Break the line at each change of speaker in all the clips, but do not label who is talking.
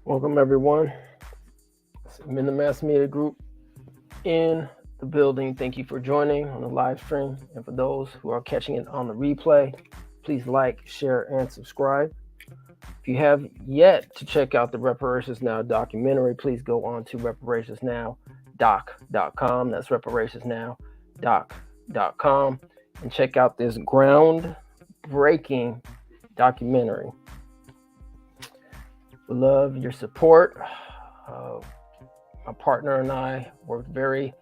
Welcome, everyone. I'm in the Mass Media Group in the building. Thank you for joining on the live stream. And for those who are catching it on the replay, please like, share, and subscribe. If you have yet to check out the Reparations Now documentary, please go on to reparationsnowdoc.com. That's reparationsnowdoc.com and check out this groundbreaking documentary. We love your support. My partner and I worked very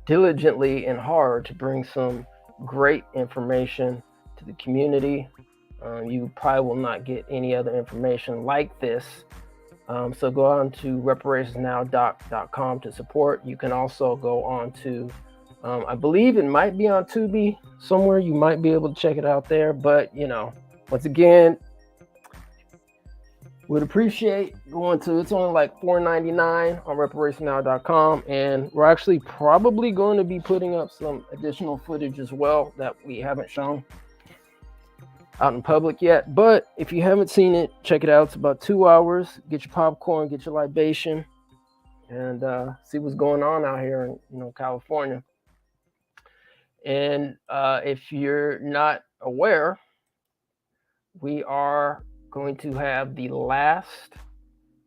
diligently and hard to bring some great information to the community. You probably will not get any other information like this. So go on to reparationsnowdoc.com to support. You can also go on to, I believe it might be on Tubi somewhere. You might be able to check it out there. But, once again, would appreciate going to, it's only like $4.99 on reparationsnow.com, and we're actually probably going to be putting up some additional footage as well that we haven't shown out in public yet. But if you haven't seen it, check it out. It's about 2 hours. Get your popcorn, get your libation, and see what's going on out here in California. And if you're not aware, we are going to have the last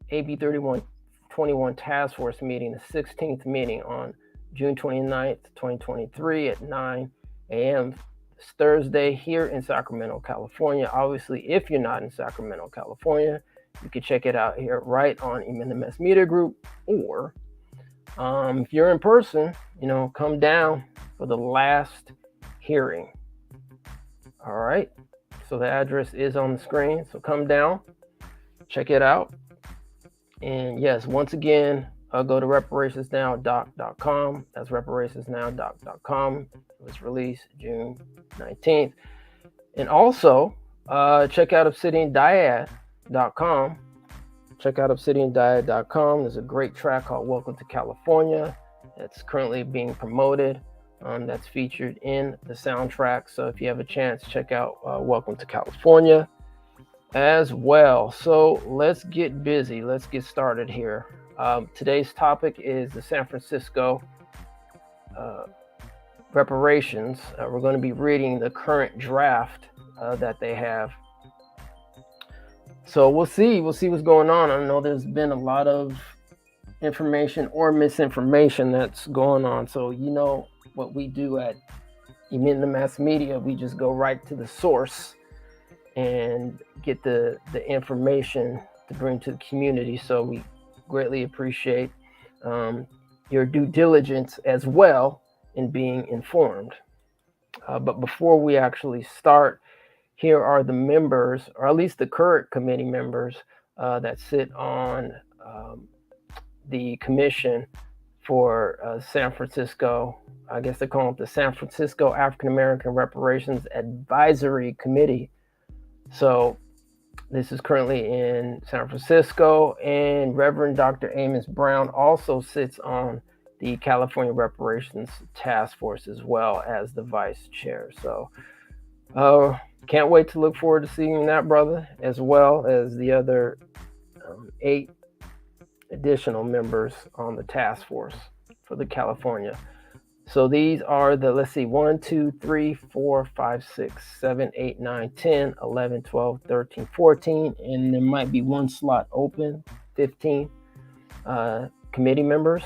AB 3121 Task Force meeting, the 16th meeting on June 29th, 2023 at 9 a.m. This Thursday here in Sacramento, California. Obviously, if you're not in Sacramento, California, you can check it out here right on the Mass Media Group, or if you're in person, come down for the last hearing. All right. So the address is on the screen. So come down, check it out. And yes, once again, go to reparationsnowdoc.com. That's reparationsnowdoc.com. It was released June 19th. And also, check out obsidiandyad.com. Check out obsidiandyad.com. There's a great track called Welcome to California that's currently being promoted. That's featured in the soundtrack. So if you have a chance, check out Welcome to California as well. So let's get busy. Let's get started here. Today's topic is the San Francisco reparations. We're going to be reading the current draft that they have. So we'll see what's going on. I know there's been a lot of information or misinformation that's going on. So what we do at the Mass Media, we just go right to the source and get the information to bring to the community. So we greatly appreciate your due diligence as well in being informed. But before we actually start, here are the members, or at least the current committee members that sit on the commission for San Francisco. I guess they call it the San Francisco African American Reparations Advisory Committee. So this is currently in San Francisco, and Reverend Dr. Amos Brown also sits on the California Reparations Task Force as well as the vice chair. So can't wait to look forward to seeing that brother, as well as the other 8 additional members on the task force for the California. So these are the, let's see, 1, 2, 3, 4, 5, 6, 7, 8, 9, 10, 11, 12, 13, 14, and there might be one slot open, 15 committee members.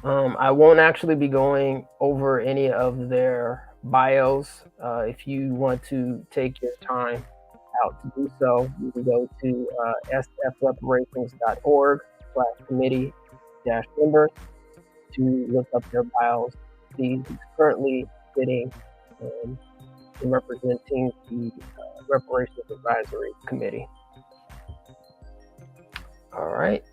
I won't actually be going over any of their bios. If you want to take your time out to do so, you can go to sfreparations.org/committee-members to look up their bios. He's currently sitting and representing the Reparations Advisory Committee. All right.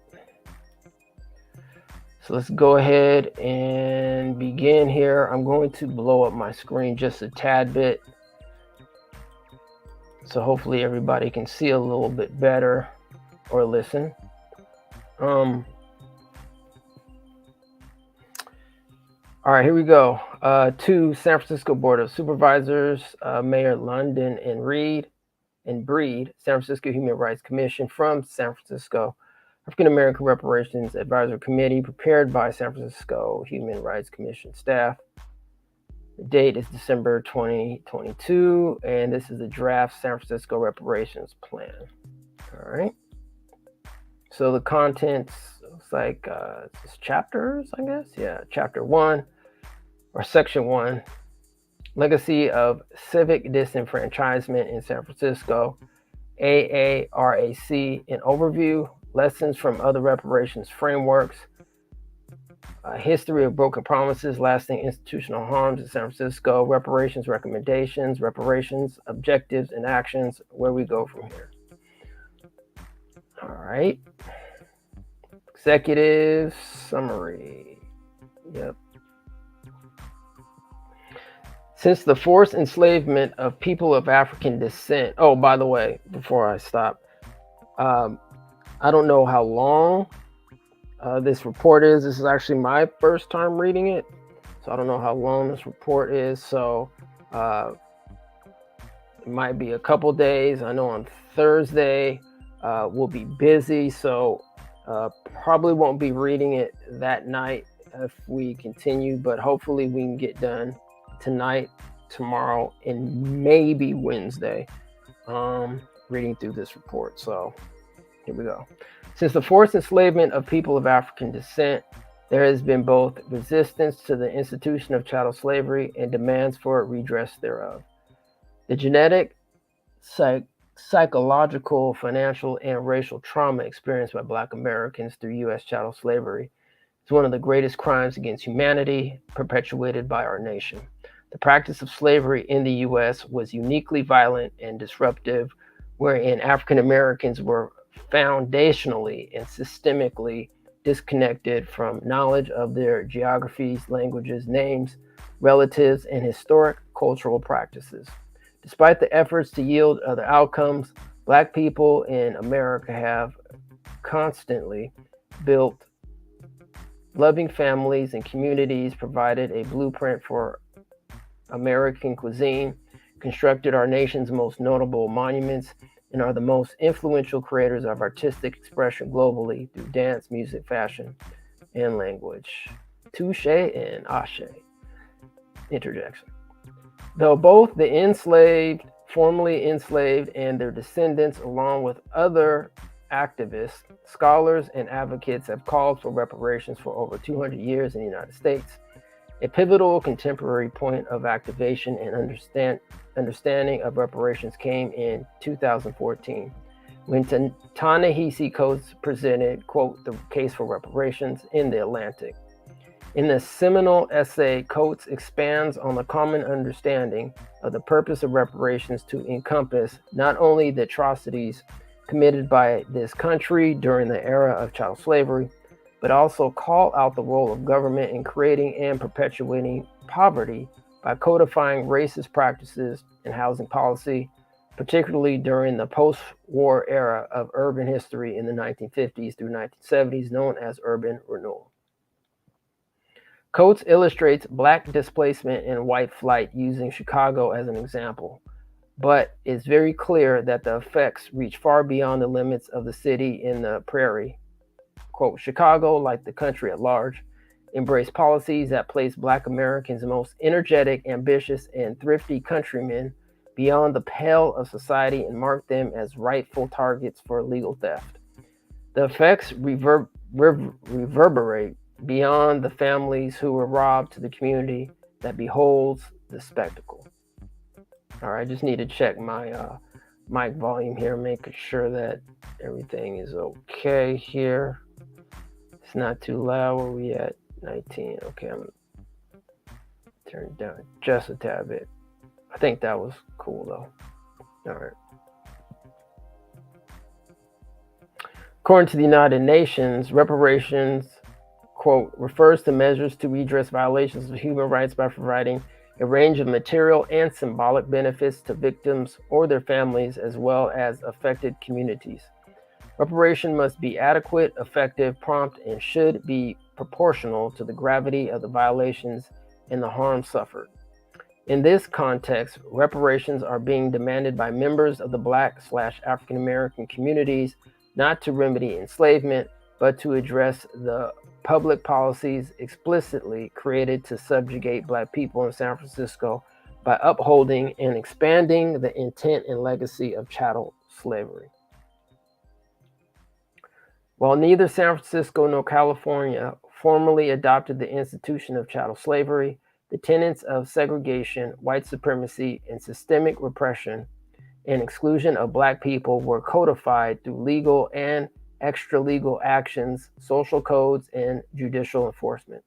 So let's go ahead and begin here. I'm going to blow up my screen just a tad bit, so hopefully everybody can see a little bit better or listen. All right, here we go. To San Francisco Board of Supervisors, Mayor London and Reed. and Breed, San Francisco Human Rights Commission from San Francisco, African American Reparations Advisory Committee, prepared by San Francisco Human Rights Commission staff. The date is December 2022, and this is the draft San Francisco Reparations Plan. All right. So the contents, looks like it's chapters, I guess. Yeah, chapter 1, or section 1, Legacy of Civic Disenfranchisement in San Francisco, AARAC, an overview, lessons from other reparations frameworks, history of broken promises, lasting institutional harms in San Francisco, reparations recommendations, reparations objectives and actions, where we go from here. All right. Executive summary. Yep. Since the forced enslavement of people of African descent. Oh, by the way, before I stop, I don't know how long this report is. This is actually my first time reading it, so I don't know how long this report is. So it might be a couple days. I know on Thursday we'll be busy, so probably won't be reading it that night if we continue, but hopefully we can get done tonight, tomorrow, and maybe Wednesday reading through this report. So here we go. Since the forced enslavement of people of African descent, there has been both resistance to the institution of chattel slavery and demands for redress thereof. The genetic, psychological, financial, and racial trauma experienced by Black Americans through U.S. chattel slavery is one of the greatest crimes against humanity perpetuated by our nation. The practice of slavery in the U.S. was uniquely violent and disruptive, wherein African Americans were foundationally and systemically disconnected from knowledge of their geographies, languages, names, relatives, and historic cultural practices. Despite the efforts to yield other outcomes, Black people in America have constantly built loving families and communities, provided a blueprint for American cuisine, constructed our nation's most notable monuments, and are the most influential creators of artistic expression globally through dance, music, fashion, and language. Touche and ashe. Interjection. Though both the enslaved, formerly enslaved, and their descendants, along with other activists, scholars, and advocates, have called for reparations for over 200 years in the United States, a pivotal contemporary point of activation and understanding of reparations came in 2014, when Ta-Nehisi Coates presented, quote, the case for reparations in the Atlantic. In the seminal essay, Coates expands on the common understanding of the purpose of reparations to encompass not only the atrocities committed by this country during the era of chattel slavery, but also call out the role of government in creating and perpetuating poverty by codifying racist practices and housing policy, particularly during the post-war era of urban history in the 1950s through 1970s, known as urban renewal. Coates illustrates Black displacement and white flight using Chicago as an example, but it's very clear that the effects reach far beyond the limits of the city in the prairie. Quote, Chicago, like the country at large, embraced policies that placed Black Americans' most energetic, ambitious, and thrifty countrymen beyond the pale of society and marked them as rightful targets for legal theft. The effects reverberate beyond the families who were robbed to the community that beholds the spectacle. All right, I just need to check my mic volume here, making sure that everything is okay here. It's not too loud. Where we at? 19. Okay, I'm gonna turn it down just a tad bit. I think that was cool though. All right. According to the United Nations, reparations, quote, refers to measures to redress violations of human rights by providing a range of material and symbolic benefits to victims or their families, as well as affected communities. Reparation must be adequate, effective, prompt, and should be proportional to the gravity of the violations and the harm suffered. In this context, reparations are being demanded by members of the Black/African American communities not to remedy enslavement, but to address the public policies explicitly created to subjugate Black people in San Francisco by upholding and expanding the intent and legacy of chattel slavery. While neither San Francisco nor California formally adopted the institution of chattel slavery, the tenets of segregation, white supremacy, and systemic repression and exclusion of Black people were codified through legal and extra-legal actions, social codes, and judicial enforcement.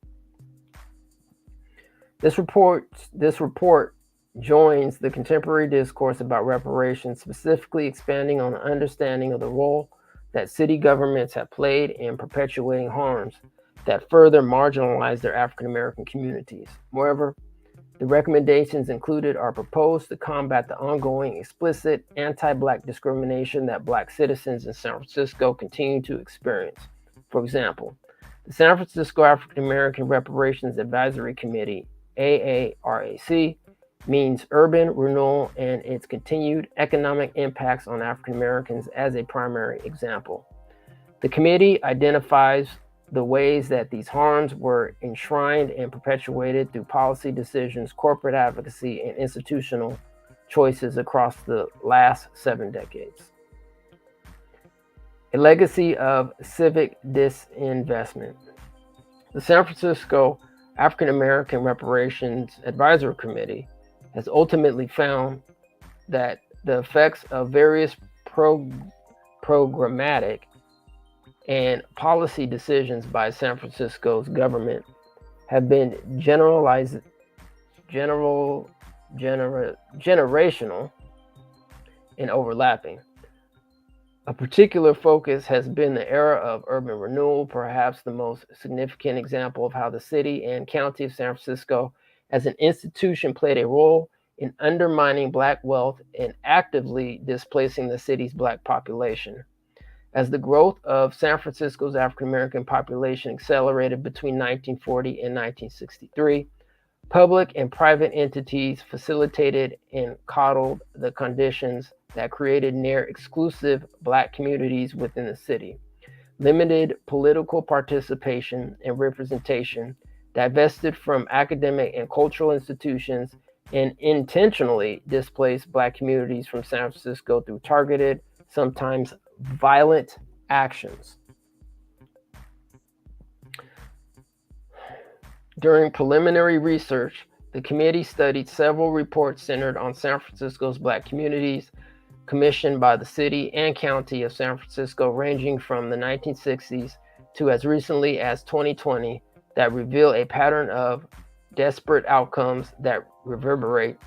This report joins the contemporary discourse about reparations, specifically expanding on the understanding of the role that city governments have played in perpetuating harms that further marginalize their African American communities. Moreover, the recommendations included are proposed to combat the ongoing explicit anti-Black discrimination that Black citizens in San Francisco continue to experience. For example, the San Francisco African American Reparations Advisory Committee, AARAC, means urban renewal and its continued economic impacts on African Americans as a primary example. The committee identifies the ways that these harms were enshrined and perpetuated through policy decisions, corporate advocacy, and institutional choices across the last 7 decades. A legacy of civic disinvestment. The San Francisco African American Reparations Advisory Committee has ultimately found that the effects of various programmatic and policy decisions by San Francisco's government have been generational and overlapping. A particular focus has been the era of urban renewal, perhaps the most significant example of how the city and county of San Francisco as an institution played a role in undermining Black wealth and actively displacing the city's Black population. As the growth of San Francisco's African American population accelerated between 1940 and 1963, public and private entities facilitated and coddled the conditions that created near exclusive Black communities within the city, limited political participation and representation, divested from academic and cultural institutions, and intentionally displaced Black communities from San Francisco through targeted, sometimes violent actions. During preliminary research, the committee studied several reports centered on San Francisco's Black communities, commissioned by the city and county of San Francisco, ranging from the 1960s to as recently as 2020, that reveal a pattern of desperate outcomes that reverberate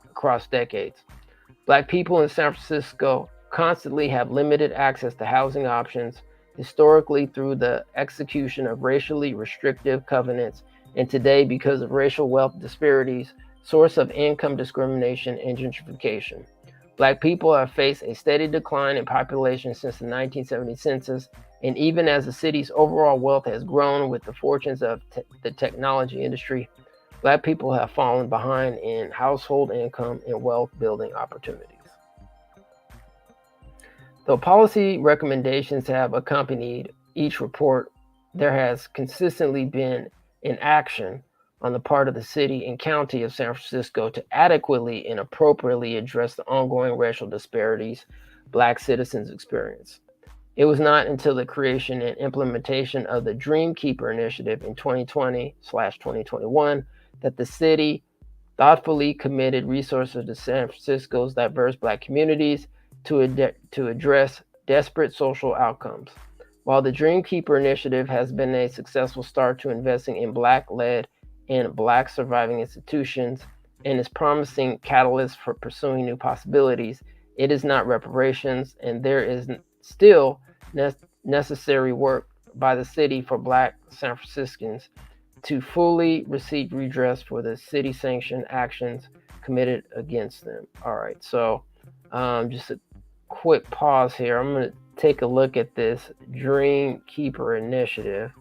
across decades. Black people in San Francisco constantly have limited access to housing options, historically through the execution of racially restrictive covenants, and today because of racial wealth disparities, source of income discrimination, and gentrification. Black people have faced a steady decline in population since the 1970 census, and even as the city's overall wealth has grown with the fortunes of the technology industry, Black people have fallen behind in household income and wealth building opportunities. Though policy recommendations have accompanied each report, there has consistently been inaction on the part of the city and county of San Francisco to adequately and appropriately address the ongoing racial disparities Black citizens experience. It was not until the creation and implementation of the Dream Keeper initiative in 2020/2021 that the city thoughtfully committed resources to San Francisco's diverse Black communities to address desperate social outcomes. While the Dream Keeper initiative has been a successful start to investing in Black-led and Black surviving institutions and is promising catalyst for pursuing new possibilities, it is not reparations, and there is still necessary work by the city for Black San Franciscans to fully receive redress for the city-sanctioned actions committed against them. All right, so just a quick pause here. I'm going to take a look at this Dream Keeper initiative,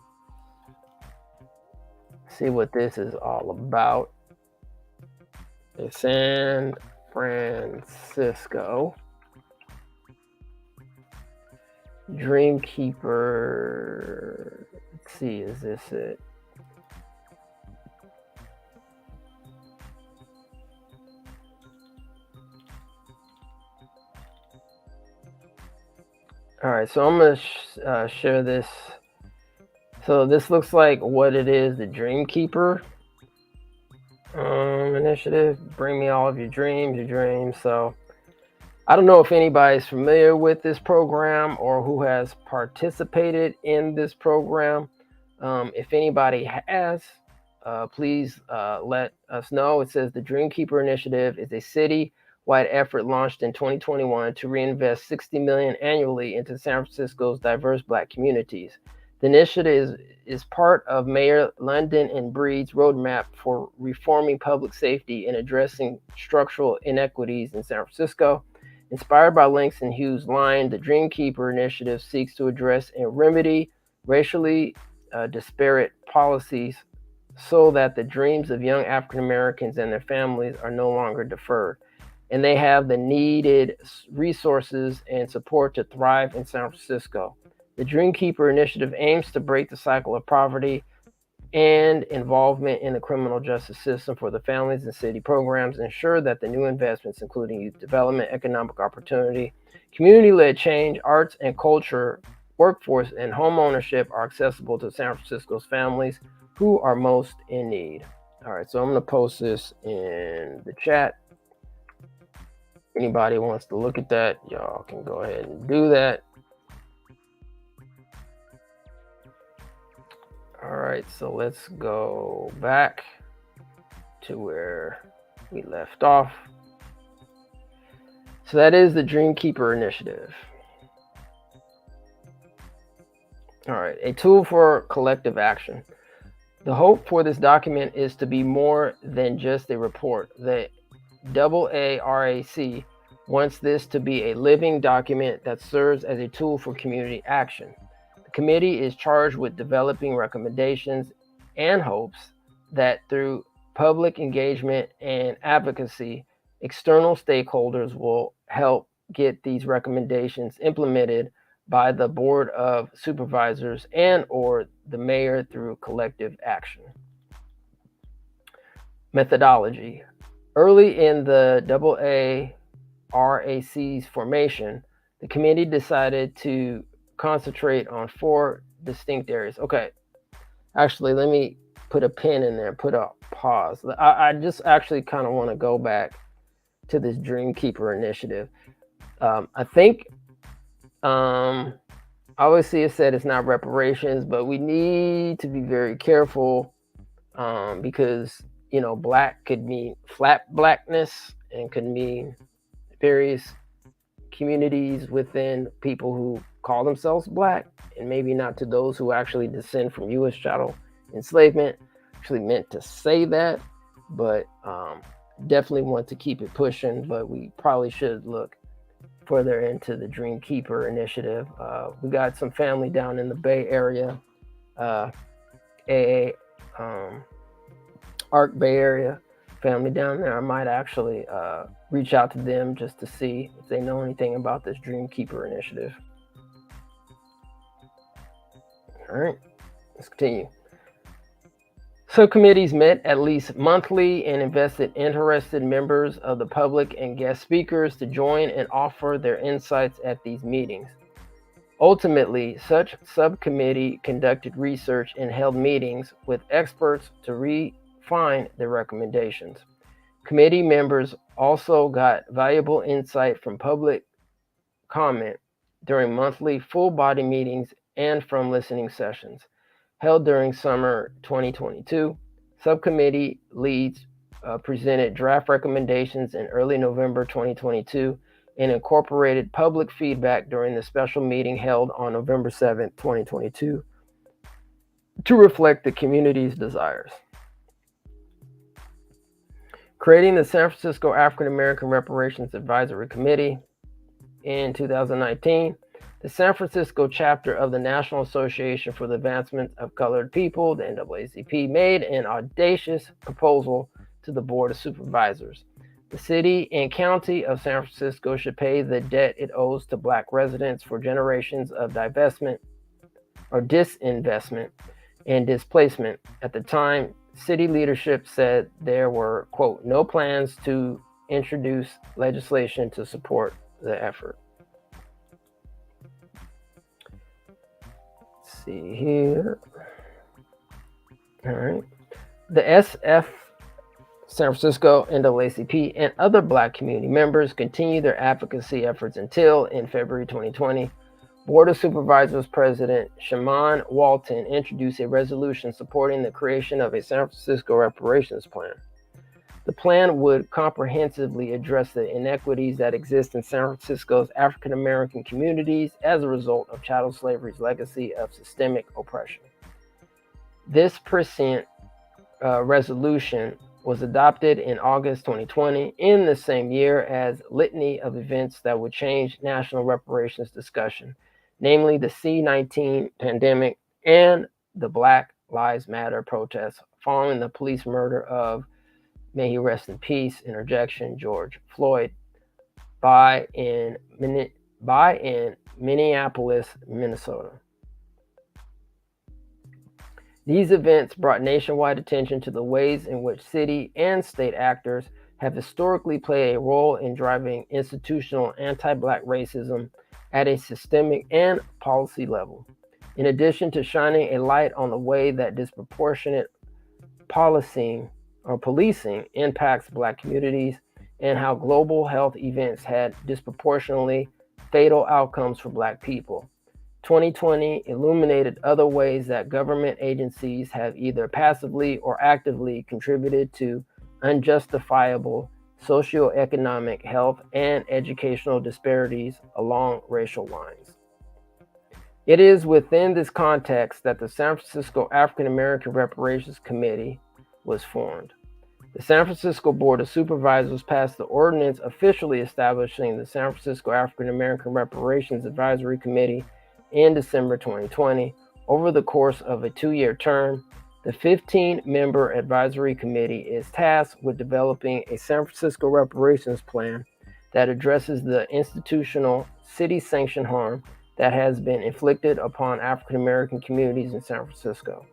see what this is all about. San Francisco Dreamkeeper. Let's see, is this it? All right, so I'm going to share this. So this looks like what it is, the Dreamkeeper initiative. Bring me all of your dreams. So I don't know if anybody's familiar with this program or who has participated in this program. If anybody has, please let us know. It says the Dreamkeeper Initiative is a city-wide effort launched in 2021 to reinvest $60 million annually into San Francisco's diverse Black communities. The initiative is part of Mayor London and Breed's roadmap for reforming public safety and addressing structural inequities in San Francisco. Inspired by Langston Hughes' line, the Dreamkeeper Initiative seeks to address and remedy racially disparate policies so that the dreams of young African Americans and their families are no longer deferred, and they have the needed resources and support to thrive in San Francisco. The Dreamkeeper Initiative aims to break the cycle of poverty and involvement in the criminal justice system for the families and city programs, ensure that the new investments, including youth development, economic opportunity, community-led change, arts and culture, workforce, and home ownership are accessible to San Francisco's families who are most in need. All right, so I'm going to post this in the chat. Anybody wants to look at that, y'all can go ahead and do that. All right, so let's go back to where we left off. So that is the Dreamkeeper Initiative. All right, a tool for collective action. The hope for this document is to be more than just a report. The AARAC wants this to be a living document that serves as a tool for community action. The committee is charged with developing recommendations and hopes that through public engagement and advocacy, external stakeholders will help get these recommendations implemented by the Board of Supervisors and or the mayor through collective action. Methodology. Early in the AARAC's formation, the committee decided to concentrate on 4 distinct areas. Okay, actually, let me put a pin in there, put a pause. I just actually kind of want to go back to this Dreamkeeper Initiative. I think obviously it said it's not reparations, but we need to be very careful because, you know, Black could mean flat Blackness and could mean various communities within people who call themselves Black, and maybe not to those who actually descend from U.S. chattel enslavement. Actually meant to say that, but definitely want to keep it pushing, but we probably should look further into the Dreamkeeper Initiative. We got some family down in the Bay Area, Arc Bay Area family down there. I might actually reach out to them just to see if they know anything about this Dreamkeeper Initiative. All right, let's continue. Subcommittees met at least monthly and invested interested members of the public and guest speakers to join and offer their insights at these meetings. Ultimately, such subcommittee conducted research and held meetings with experts to refine their recommendations. Committee members also got valuable insight from public comment during monthly full-body meetings and from listening sessions held during summer 2022. Subcommittee leads presented draft recommendations in early November 2022 and incorporated public feedback during the special meeting held on November 7th, 2022 to reflect the community's desires. Creating the San Francisco African American Reparations Advisory Committee. In 2019, the San Francisco chapter of the National Association for the Advancement of Colored People, the NAACP, made an audacious proposal to the Board of Supervisors. The city and county of San Francisco should pay the debt it owes to Black residents for generations of divestment or disinvestment and displacement. At the time, city leadership said there were, quote, no plans to introduce legislation to support the effort. Let's see here. All right. The SF San Francisco, NAACP, and other Black community members continue their advocacy efforts until, in February 2020, Board of Supervisors President Shaman Walton introduced a resolution supporting the creation of a San Francisco reparations plan. The plan would comprehensively address the inequities that exist in San Francisco's African American communities as a result of chattel slavery's legacy of systemic oppression. This prescient resolution was adopted in August 2020, in the same year as litany of events that would change national reparations discussion, namely the C-19 pandemic and the Black Lives Matter protests following the police murder of, may he rest in peace, interjection, George Floyd, by in Minneapolis, Minnesota. These events brought nationwide attention to the ways in which city and state actors have historically played a role in driving institutional anti-Black racism at a systemic and policy level. In addition to shining a light on the way that disproportionate policing impacts Black communities and how global health events had disproportionately fatal outcomes for Black people. 2020 illuminated other ways that government agencies have either passively or actively contributed to unjustifiable socioeconomic, health, and educational disparities along racial lines. It is within this context that the San Francisco African American Reparations Committee was formed. The San Francisco Board of Supervisors passed the ordinance officially establishing the San Francisco African American Reparations Advisory Committee in December 2020. Over the course of a 2-year term, the 15-member advisory committee is tasked with developing a San Francisco reparations plan that addresses the institutional city-sanctioned harm that has been inflicted upon African American communities in San Francisco.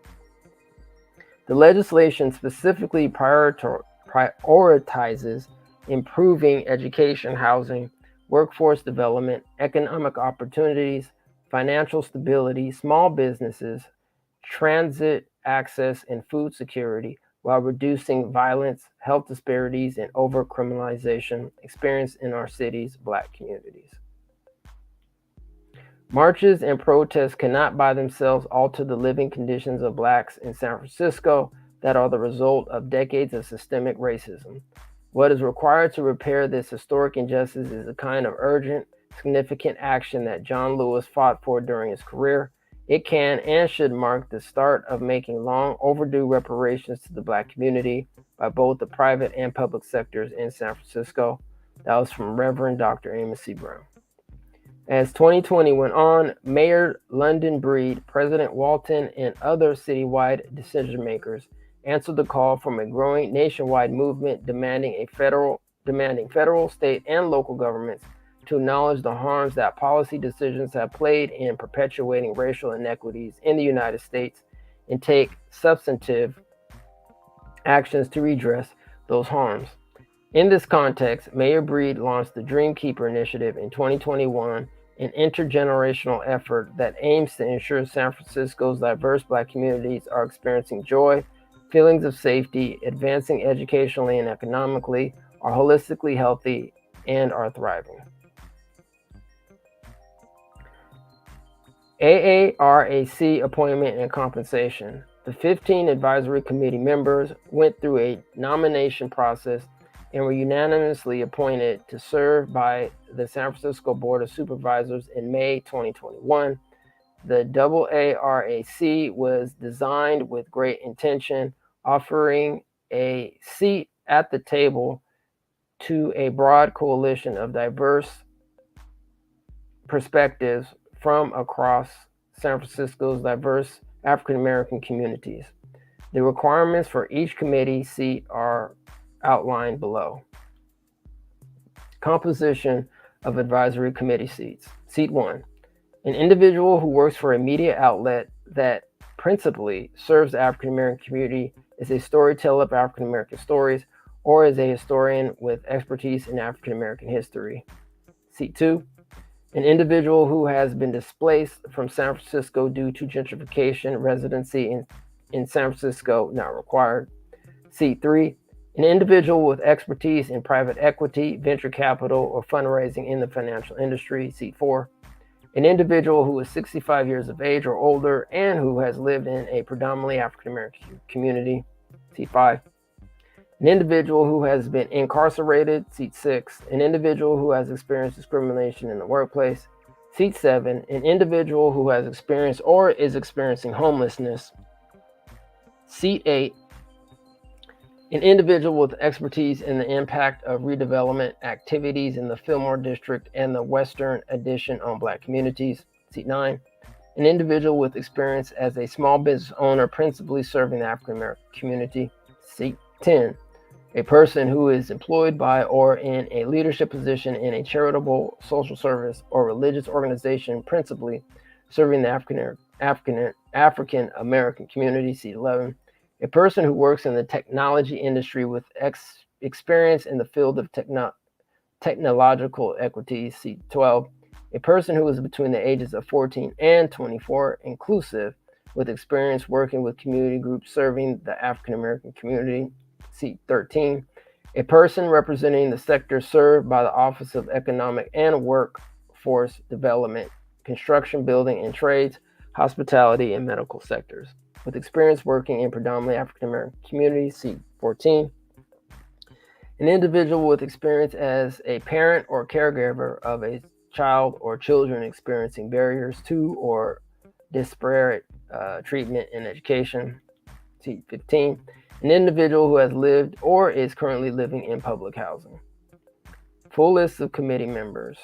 The legislation specifically prioritizes improving education, housing, workforce development, economic opportunities, financial stability, small businesses, transit access, and food security, while reducing violence, health disparities, and over-criminalization experienced in our city's Black communities. Marches and protests cannot by themselves alter the living conditions of Blacks in San Francisco that are the result of decades of systemic racism. What is required to repair this historic injustice is a kind of urgent, significant action that John Lewis fought for during his career. It can and should mark the start of making long overdue reparations to the Black community by both the private and public sectors in San Francisco. That was from Reverend Dr. Amos C. Brown. As 2020 went on, Mayor London Breed, President Walton, and other citywide decision makers answered the call from a growing nationwide movement demanding federal, state, and local governments to acknowledge the harms that policy decisions have played in perpetuating racial inequities in the United States and take substantive actions to redress those harms. In this context, Mayor Breed launched the Dream Keeper Initiative in 2021, an intergenerational effort that aims to ensure San Francisco's diverse Black communities are experiencing joy, feelings of safety, advancing educationally and economically, are holistically healthy, and are thriving. AARAC appointment and compensation. The 15 advisory committee members went through a nomination process and were unanimously appointed to serve by the San Francisco Board of Supervisors in May 2021. The AARAC was designed with great intention, offering a seat at the table to a broad coalition of diverse perspectives from across San Francisco's diverse African American communities. The requirements for each committee seat are outlined below. Composition of advisory committee seats. Seat 1. An individual who works for a media outlet that principally serves the African American community, is a storyteller of African American stories, or is a historian with expertise in African American history. Seat 2. An individual who has been displaced from San Francisco due to gentrification, residency in San Francisco not required. Seat 3. An individual with expertise in private equity, venture capital, or fundraising in the financial industry. Seat 4. An individual who is 65 years of age or older and who has lived in a predominantly African American community. Seat 5. An individual who has been incarcerated. Seat 6. An individual who has experienced discrimination in the workplace. Seat 7. An individual who has experienced or is experiencing homelessness. Seat 8. An individual with expertise in the impact of redevelopment activities in the Fillmore District and the Western Addition on Black communities. Seat 9. An individual with experience as a small business owner, principally serving the African American community. Seat 10. A person who is employed by or in a leadership position in a charitable, social service, or religious organization, principally serving the African American community. Seat 11. A person who works in the technology industry with experience in the field of technological equities. Seat 12. A person who is between the ages of 14 and 24, inclusive, with experience working with community groups serving the African American community. Seat 13. A person representing the sector served by the Office of Economic and Workforce Development, construction, building and trades, hospitality, and medical sectors, with experience working in predominantly African American communities. Seat 14. An individual with experience as a parent or caregiver of a child or children experiencing barriers to or disparate treatment in education. Seat 15. An individual who has lived or is currently living in public housing. Full list of committee members.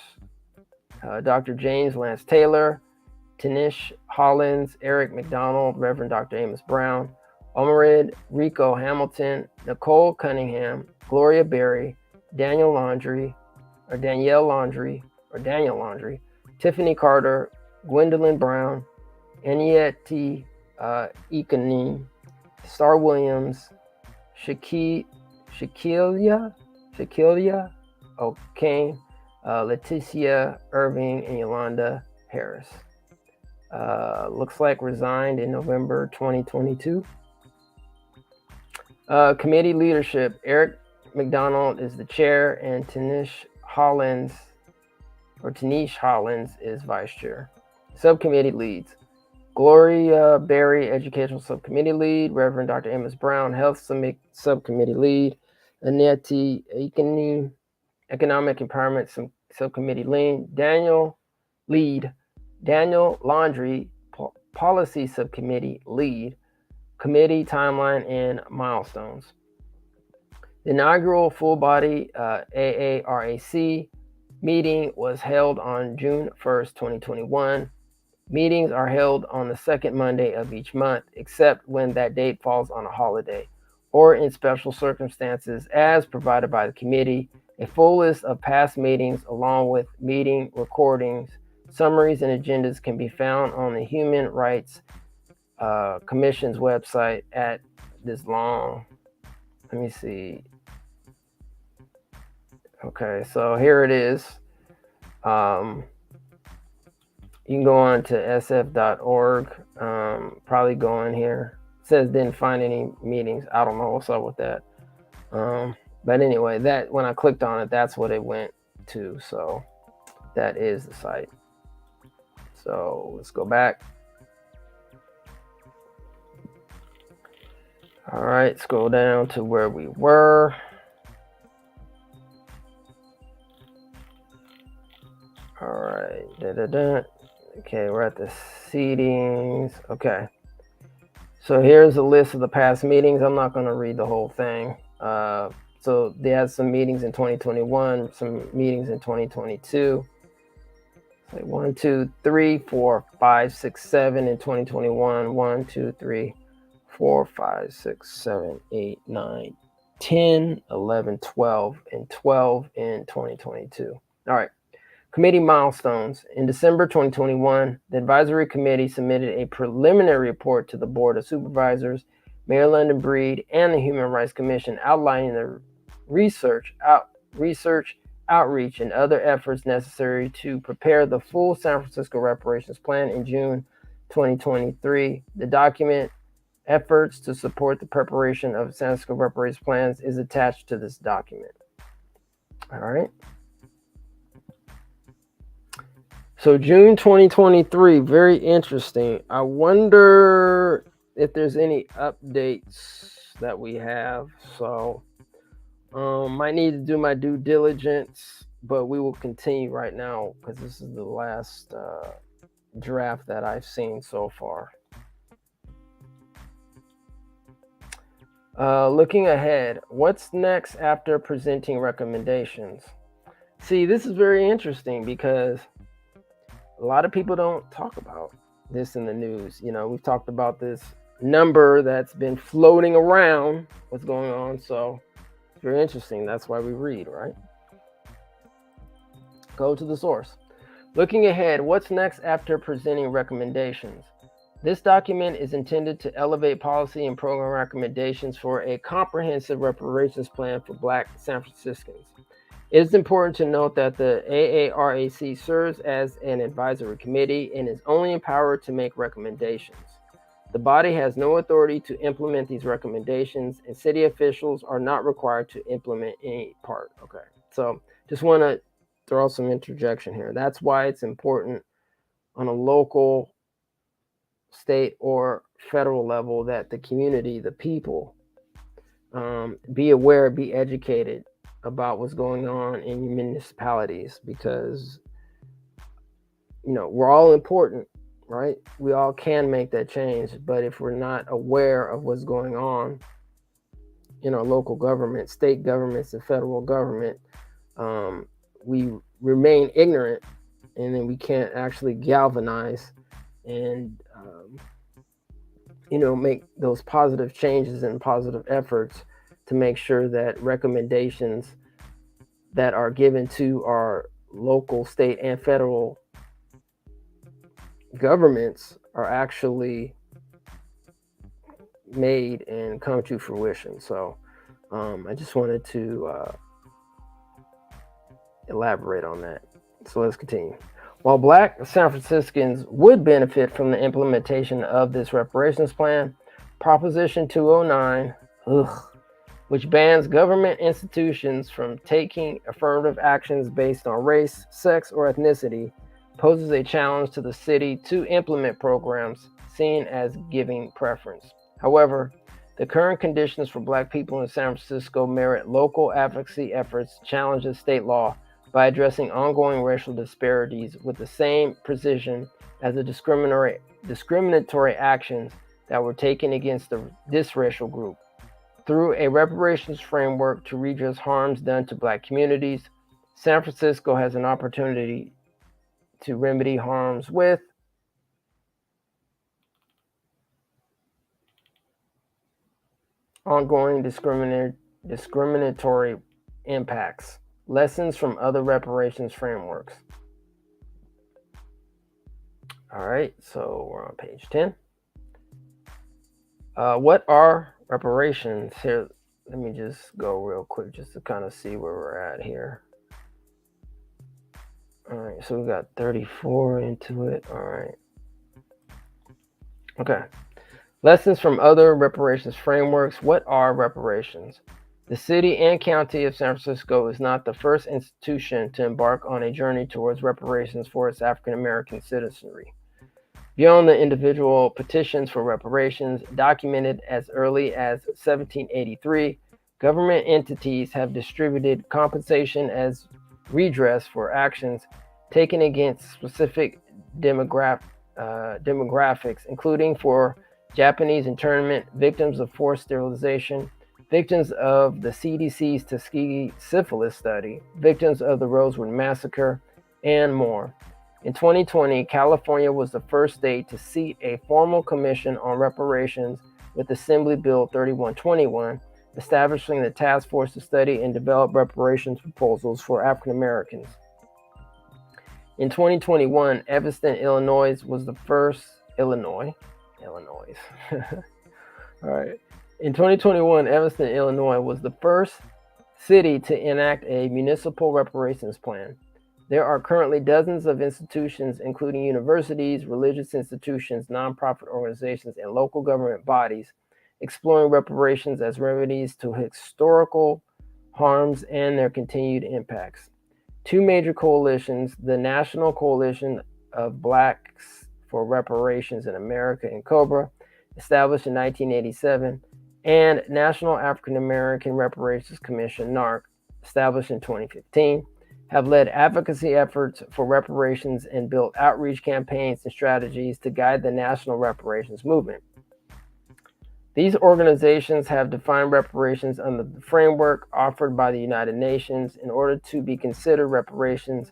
Dr. James Lance Taylor, Tanish Hollins, Eric McDonald, Reverend Dr. Amos Brown, Omarid Rico Hamilton, Nicole Cunningham, Gloria Berry, Danielle Laundrie, Tiffany Carter, Gwendolyn Brown, Aniette Ikanin, Star Williams, Shakilia O'Kane, Leticia Irving, and Yolanda Harris. Looks like resigned in November 2022. Committee leadership. Eric McDonald is the chair and Tanish Hollins is vice chair. Subcommittee leads. Gloria Berry, Educational Subcommittee Lead. Reverend Dr. Amos Brown, Health Subcommittee Lead. Annette Aikani, Economic Empowerment Subcommittee Lead. Daniel Laundrie, Policy Subcommittee Lead. Committee Timeline and Milestones. The inaugural full-body AARAC meeting was held on June 1st, 2021. Meetings are held on the second Monday of each month, except when that date falls on a holiday, or in special circumstances as provided by the committee. A full list of past meetings, along with meeting recordings, summaries, and agendas can be found on the Human Rights Commission's website at this long. Let me see. Okay, so here it is. You can go on to sf.org. Probably go in here. It says didn't find any meetings. I don't know what's up with that. But anyway, that when I clicked on it, that's what it went to. So that is the site. So let's go back. All right, scroll down to where we were. All right, Okay, we're at the seatings. Okay, so here's a list of the past meetings. I'm not going to read the whole thing. So they had some meetings in 2021, some meetings in 2022. Like 1, 2, 3, 4, 5, 6, 7 in 2021. 1, 2, 3, 4, 5, 6, 7, 8, 9, 10, 11, 12, and 12 in 2022. All right. Committee milestones. In December 2021, the advisory committee submitted a preliminary report to the Board of Supervisors, Mayor London Breed, and the Human Rights Commission outlining the research, outreach, and other efforts necessary to prepare the full San Francisco reparations plan in June 2023. The document, Efforts to Support the Preparation of San Francisco Reparations Plans, is attached to this document. All right. So June 2023, very interesting. I wonder if there's any updates that we have. So might need to do my due diligence, but we will continue right now because this is the last draft that I've seen so far. Looking ahead, what's next after presenting recommendations? See, this is very interesting because a lot of people don't talk about this in the news. You know, we've talked about this number that's been floating around, what's going on. So it's very interesting. That's why we read, right? Go to the source. Looking ahead, what's next after presenting recommendations? This document is intended to elevate policy and program recommendations for a comprehensive reparations plan for Black San Franciscans. It is important to note that the AARAC serves as an advisory committee and is only empowered to make recommendations. The body has no authority to implement these recommendations, and city officials are not required to implement any part. Okay, so just want to throw some interjection here. That's why it's important on a local, state, or federal level that the community, the people, be aware, be educated about what's going on in your municipalities, because you know we're all important, right? We all can make that change, but if we're not aware of what's going on in our local government, state governments, and federal government, we remain ignorant, and then we can't actually galvanize and make those positive changes and positive efforts to make sure that recommendations that are given to our local, state, and federal governments are actually made and come to fruition. So I just wanted to elaborate on that. So let's continue. While Black San Franciscans would benefit from the implementation of this reparations plan, Proposition 209, which bans government institutions from taking affirmative actions based on race, sex, or ethnicity, poses a challenge to the city to implement programs seen as giving preference. However, the current conditions for Black people in San Francisco merit local advocacy efforts to challenge the state law by addressing ongoing racial disparities with the same precision as the discriminatory actions that were taken against this racial group. Through a reparations framework to redress harms done to Black communities, San Francisco has an opportunity to remedy harms with ongoing discriminatory impacts. Lessons from other reparations frameworks. All right, so we're on page 10. What are reparations? Here, let me just go real quick just to kind of see where we're at here. All right, so we got 34 into it. All right. Okay. Lessons from other reparations frameworks. What are reparations? The city and county of San Francisco is not the first institution to embark on a journey towards reparations for its African American citizenry. Beyond the individual petitions for reparations, documented as early as 1783, government entities have distributed compensation as redress for actions taken against specific demographics, including for Japanese internment, victims of forced sterilization, victims of the CDC's Tuskegee syphilis study, victims of the Rosewood Massacre, and more. In 2020, California was the first state to seat a formal commission on reparations with Assembly Bill 3121, establishing the task force to study and develop reparations proposals for African Americans. In 2021, Evanston, Illinois was the first Illinois. All right. In 2021, Evanston, Illinois was the first city to enact a municipal reparations plan. There are currently dozens of institutions, including universities, religious institutions, nonprofit organizations, and local government bodies, exploring reparations as remedies to historical harms and their continued impacts. Two major coalitions, the National Coalition of Blacks for Reparations in America and COBRA, established in 1987, and National African American Reparations Commission, NARC, established in 2015, have led advocacy efforts for reparations and built outreach campaigns and strategies to guide the national reparations movement. These organizations have defined reparations under the framework offered by the United Nations. In order to be considered reparations,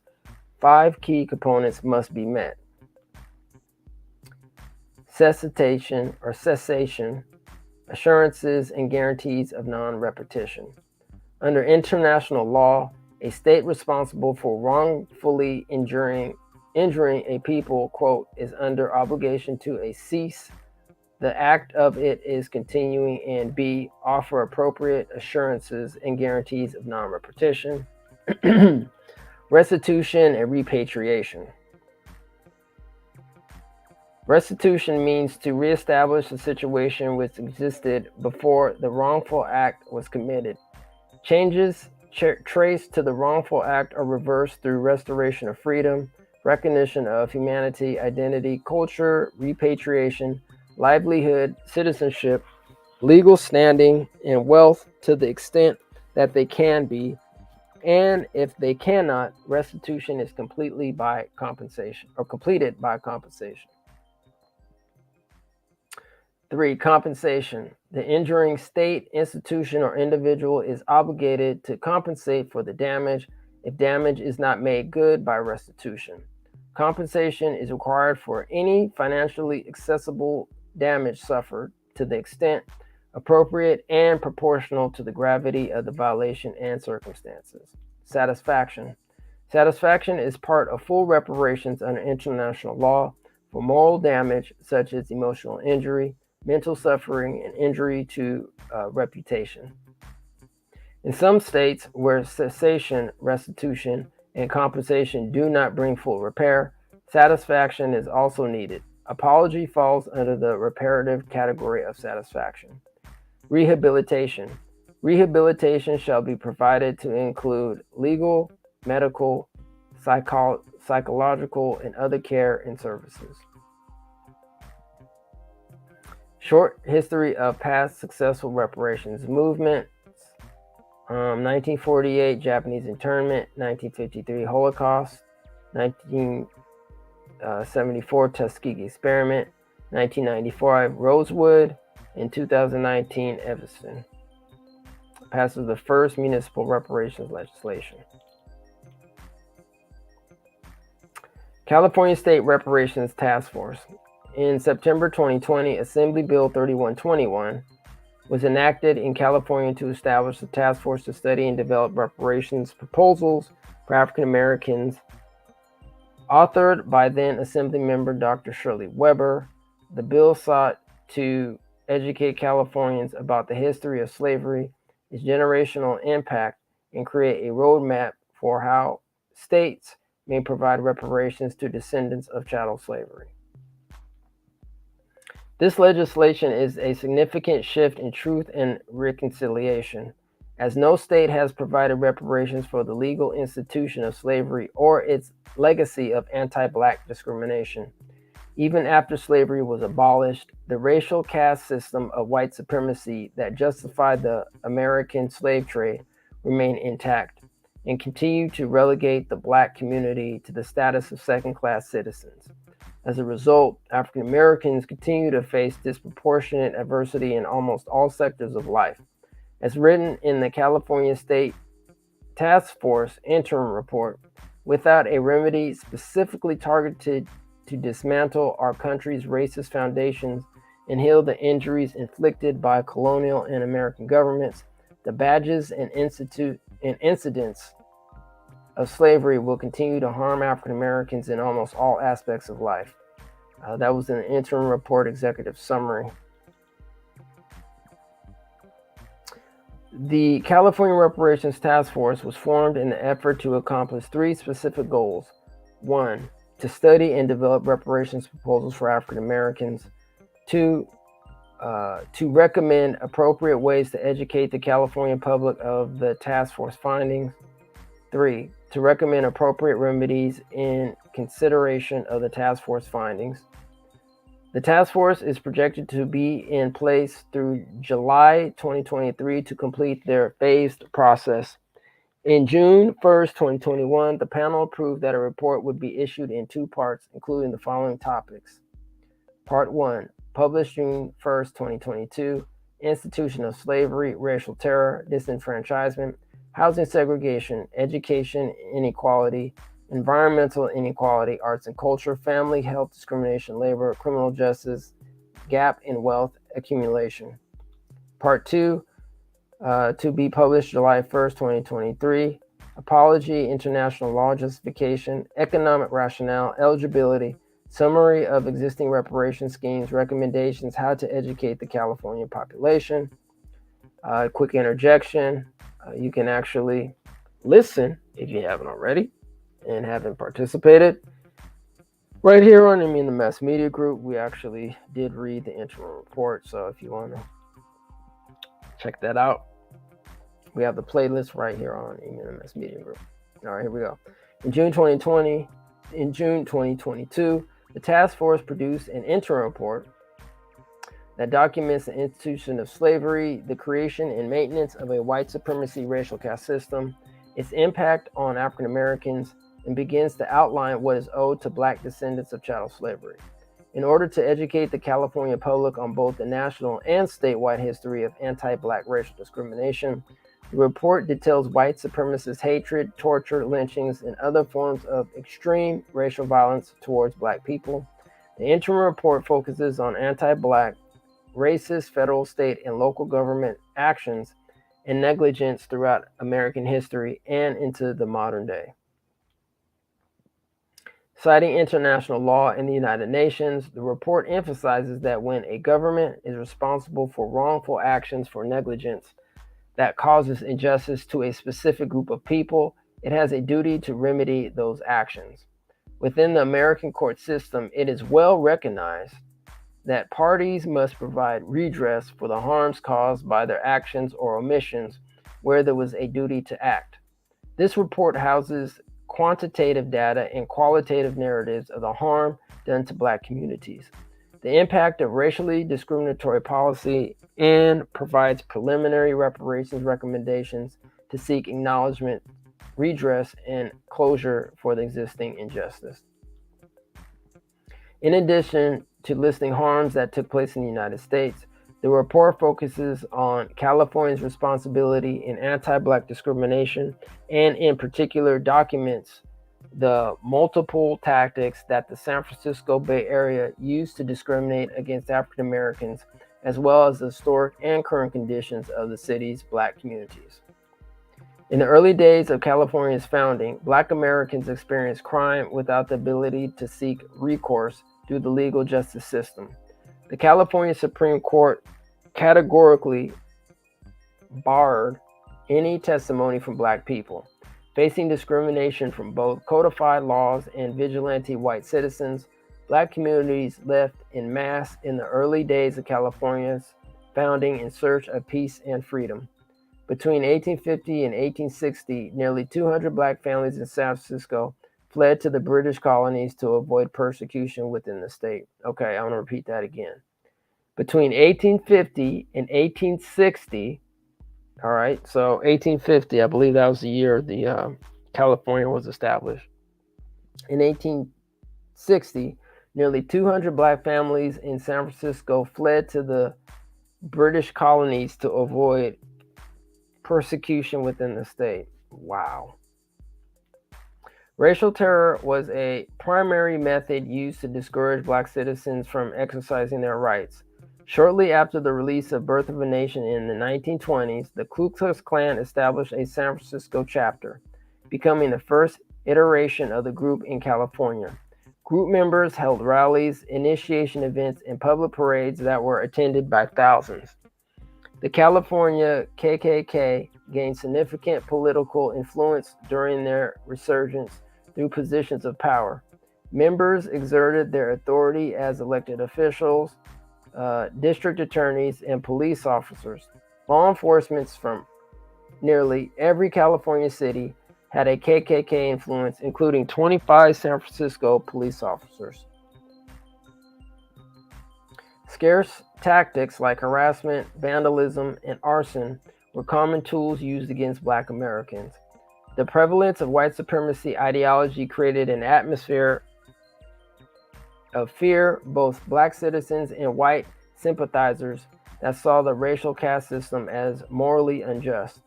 5 key components must be met. Cessation, assurances, and guarantees of non-repetition. Under international law, a state responsible for wrongfully injuring a people, quote, is under obligation to a cease the act of it is continuing, and B, offer appropriate assurances and guarantees of non-repetition. Restitution and repatriation. Restitution means to reestablish a situation which existed before the wrongful act was committed. Changes traced to the wrongful act are reversed through restoration of freedom, recognition of humanity, identity, culture, repatriation, livelihood, citizenship, legal standing, and wealth to the extent that they can be, and if they cannot, restitution is completed by compensation. 3. Compensation. The injuring state, institution, or individual is obligated to compensate for the damage if damage is not made good by restitution. Compensation is required for any financially accessible damage suffered to the extent appropriate and proportional to the gravity of the violation and circumstances. Satisfaction. Satisfaction is part of full reparations under international law for moral damage such as emotional injury, mental suffering, and injury to reputation. In some states where cessation, restitution, and compensation do not bring full repair, satisfaction is also needed. Apology falls under the reparative category of satisfaction. Rehabilitation. Rehabilitation shall be provided to include legal, medical, psychological, and other care and services. Short history of past successful reparations movements. 1948, Japanese internment. 1953, Holocaust. 1974, Tuskegee experiment. 1995, Rosewood. In 2019, Evanston passes the first municipal reparations legislation. California State Reparations Task Force. In September 2020, Assembly Bill 3121 was enacted in California to establish a task force to study and develop reparations proposals for African Americans, authored by then Assembly member Dr. Shirley Weber. The bill sought to educate Californians about the history of slavery, its generational impact, and create a roadmap for how states may provide reparations to descendants of chattel slavery. This legislation is a significant shift in truth and reconciliation, as no state has provided reparations for the legal institution of slavery or its legacy of anti-Black discrimination. Even after slavery was abolished, the racial caste system of white supremacy that justified the American slave trade remained intact and continued to relegate the Black community to the status of second-class citizens. As a result, African Americans continue to face disproportionate adversity in almost all sectors of life. As written in the California State Task Force interim report, without a remedy specifically targeted to dismantle our country's racist foundations and heal the injuries inflicted by colonial and American governments, The badges and incidents of slavery will continue to harm African Americans in almost all aspects of life. That was an interim report executive summary. The California Reparations Task Force was formed in the effort to accomplish three specific goals. 1, to study and develop reparations proposals for African Americans. 2, to recommend appropriate ways to educate the California public of the task force findings. 3, to recommend appropriate remedies in consideration of the task force findings. The task force is projected to be in place through July 2023 to complete their phased process. In June 1st, 2021, the panel approved that a report would be issued in 2 parts, including the following topics. Part 1, published June 1st, 2022, Institution of Slavery, Racial Terror, Disenfranchisement, Housing Segregation, Education Inequality, Environmental Inequality, Arts and Culture, Family Health Discrimination, Labor, Criminal Justice, Gap in Wealth Accumulation. Part 2, to be published July 1st, 2023, Apology, International Law Justification, Economic Rationale, Eligibility, Summary of Existing Reparation Schemes, Recommendations, How to Educate the California Population. Quick interjection, you can actually listen if you haven't already and haven't participated. Right here on the Mass Media Group, we actually did read the interim report, so if you want to check that out, we have the playlist right here on the Mass Media Group. All right, here we go. In June 2022, the task force produced an interim report that documents the institution of slavery, the creation and maintenance of a white supremacy racial caste system, its impact on African Americans, and begins to outline what is owed to Black descendants of chattel slavery. In order to educate the California public on both the national and statewide history of anti-Black racial discrimination, the report details white supremacist hatred, torture, lynchings, and other forms of extreme racial violence towards Black people. The interim report focuses on anti-Black, racist federal, state, and local government actions and negligence throughout American history and into the modern day. Citing international law and the United Nations, the report emphasizes that when a government is responsible for wrongful actions for negligence that causes injustice to a specific group of people, it has a duty to remedy those actions. Within the American court system, it is well recognized that parties must provide redress for the harms caused by their actions or omissions where there was a duty to act. This report houses quantitative data and qualitative narratives of the harm done to Black communities, the impact of racially discriminatory policy, and provides preliminary reparations recommendations to seek acknowledgement, redress, and closure for the existing injustice. In addition to listing harms that took place in the United States, the report focuses on California's responsibility in anti-Black discrimination and in particular documents the multiple tactics that the San Francisco Bay Area used to discriminate against African Americans, as well as the historic and current conditions of the city's Black communities. In the early days of California's founding, Black Americans experienced crime without the ability to seek recourse through the legal justice system. The California Supreme Court categorically barred any testimony from Black people. Facing discrimination from both codified laws and vigilante white citizens, Black communities left en masse in the early days of California's founding in search of peace and freedom. Between 1850 and 1860, nearly 200 Black families in San Francisco fled to the British colonies to avoid persecution within the state. Okay, I'm going to repeat that again. Between 1850 and 1860, all right, so 1850, I believe that was the year the California was established. In 1860, nearly 200 Black families in San Francisco fled to the British colonies to avoid persecution within the state. Wow. Racial terror was a primary method used to discourage Black citizens from exercising their rights. Shortly after the release of Birth of a Nation in the 1920s, the Ku Klux Klan established a San Francisco chapter, becoming the first iteration of the group in California. Group members held rallies, initiation events, and public parades that were attended by thousands. The California KKK gained significant political influence during their resurgence through positions of power. Members exerted their authority as elected officials, district attorneys, and police officers. Law enforcement from nearly every California city had a KKK influence, including 25 San Francisco police officers. Scarce tactics like harassment, vandalism, and arson were common tools used against Black Americans. The prevalence of white supremacy ideology created an atmosphere of fear, both Black citizens and white sympathizers that saw the racial caste system as morally unjust.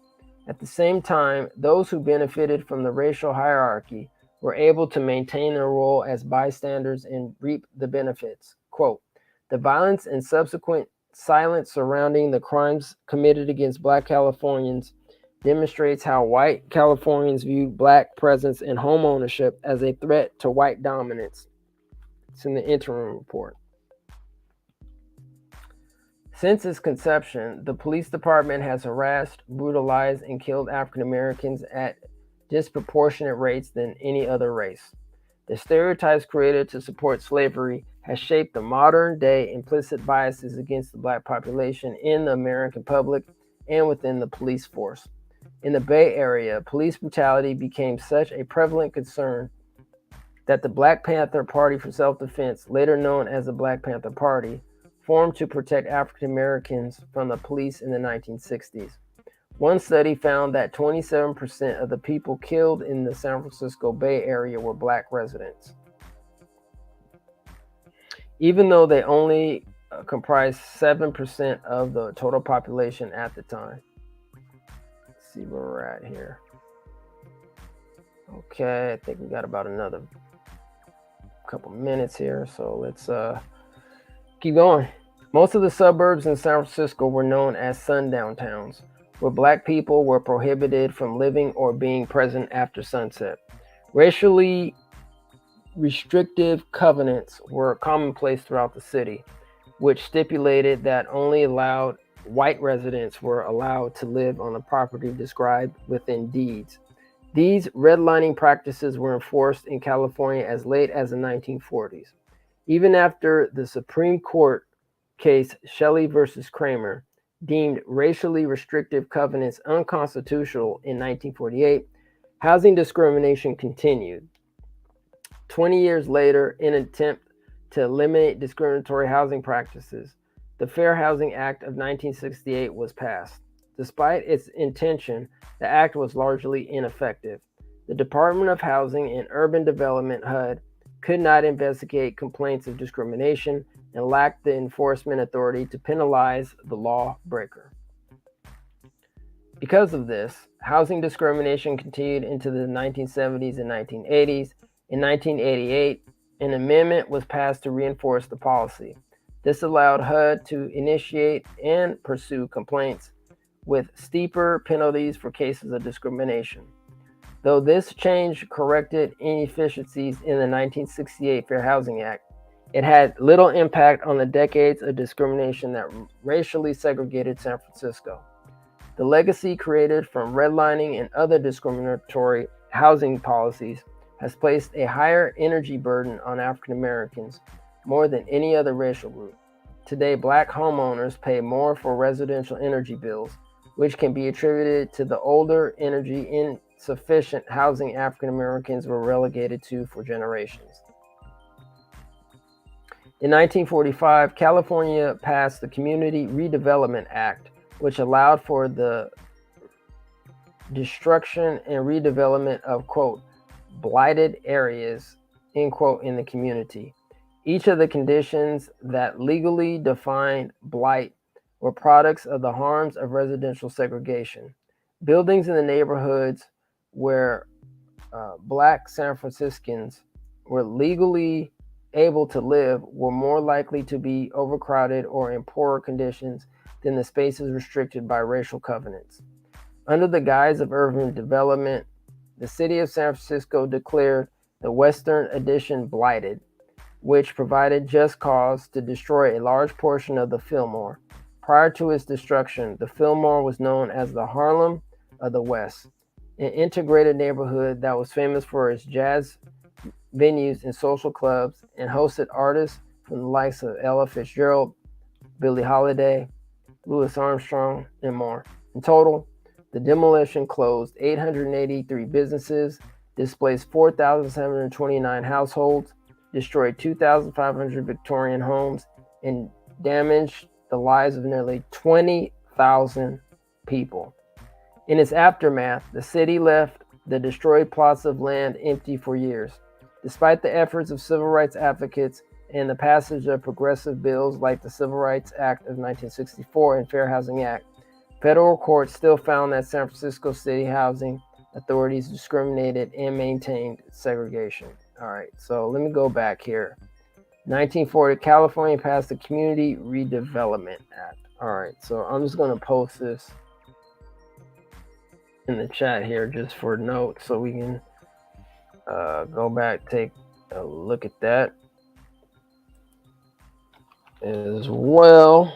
At the same time, those who benefited from the racial hierarchy were able to maintain their role as bystanders and reap the benefits. Quote, the violence and subsequent silence surrounding the crimes committed against Black Californians demonstrates how white Californians viewed Black presence and home ownership as a threat to white dominance. It's in the interim report. Since its conception, the police department has harassed, brutalized, and killed African Americans at disproportionate rates than any other race. The stereotypes created to support slavery has shaped the modern-day implicit biases against the Black population in the American public and within the police force. In the Bay Area, police brutality became such a prevalent concern that the Black Panther Party for Self-Defense, later known as the Black Panther Party, formed to protect African Americans from the police in the 1960s. One study found that 27% of the people killed in the San Francisco Bay Area were Black residents, even though they only comprised 7% of the total population at the time. Let's see where we're at here. Okay, I think we got about another couple minutes here, so let's keep going. Most of the suburbs in San Francisco were known as sundown towns, where Black people were prohibited from living or being present after sunset. Racially restrictive covenants were commonplace throughout the city, which stipulated that only white residents were allowed to live on the property described within deeds. These redlining practices were enforced in California as late as the 1940s. Even after the Supreme Court case Shelley versus Kramer deemed racially restrictive covenants unconstitutional in 1948, housing discrimination continued. 20 years later, in an attempt to eliminate discriminatory housing practices, the Fair Housing Act of 1968 was passed. Despite its intention, the act was largely ineffective. The Department of Housing and Urban Development, HUD, could not investigate complaints of discrimination and lacked the enforcement authority to penalize the lawbreaker. Because of this, housing discrimination continued into the 1970s and 1980s. In 1988, an amendment was passed to reinforce the policy. This allowed HUD to initiate and pursue complaints with steeper penalties for cases of discrimination. Though this change corrected inefficiencies in the 1968 Fair Housing Act, it had little impact on the decades of discrimination that racially segregated San Francisco. The legacy created from redlining and other discriminatory housing policies has placed a higher energy burden on African Americans more than any other racial group. Today, Black homeowners pay more for residential energy bills, which can be attributed to the older, energy insufficient housing African Americans were relegated to for generations. In 1945, California passed the Community Redevelopment Act, which allowed for the destruction and redevelopment of, quote, blighted areas, end quote, in the community. Each of the conditions that legally defined blight were products of the harms of residential segregation. Buildings in the neighborhoods where Black San Franciscans were legally able to live were more likely to be overcrowded or in poorer conditions than the spaces restricted by racial covenants. Under the guise of urban development, the city of San Francisco declared the Western Addition blighted, which provided just cause to destroy a large portion of the Fillmore. Prior to its destruction, the Fillmore was known as the Harlem of the West, an integrated neighborhood that was famous for its jazz venues and social clubs and hosted artists from the likes of Ella Fitzgerald, Billie Holiday, Louis Armstrong, and more. In total, the demolition closed 883 businesses, displaced 4,729 households, destroyed 2,500 Victorian homes, and damaged the lives of nearly 20,000 people. In its aftermath, the city left the destroyed plots of land empty for years. Despite the efforts of civil rights advocates and the passage of progressive bills like the Civil Rights Act of 1964 and Fair Housing Act, federal courts still found that San Francisco city housing authorities discriminated and maintained segregation. All right, so let me go back here. 1940, California passed the Community Redevelopment Act. All right, so I'm just going to post this in the chat here just for notes so we can go back, take a look at that as well.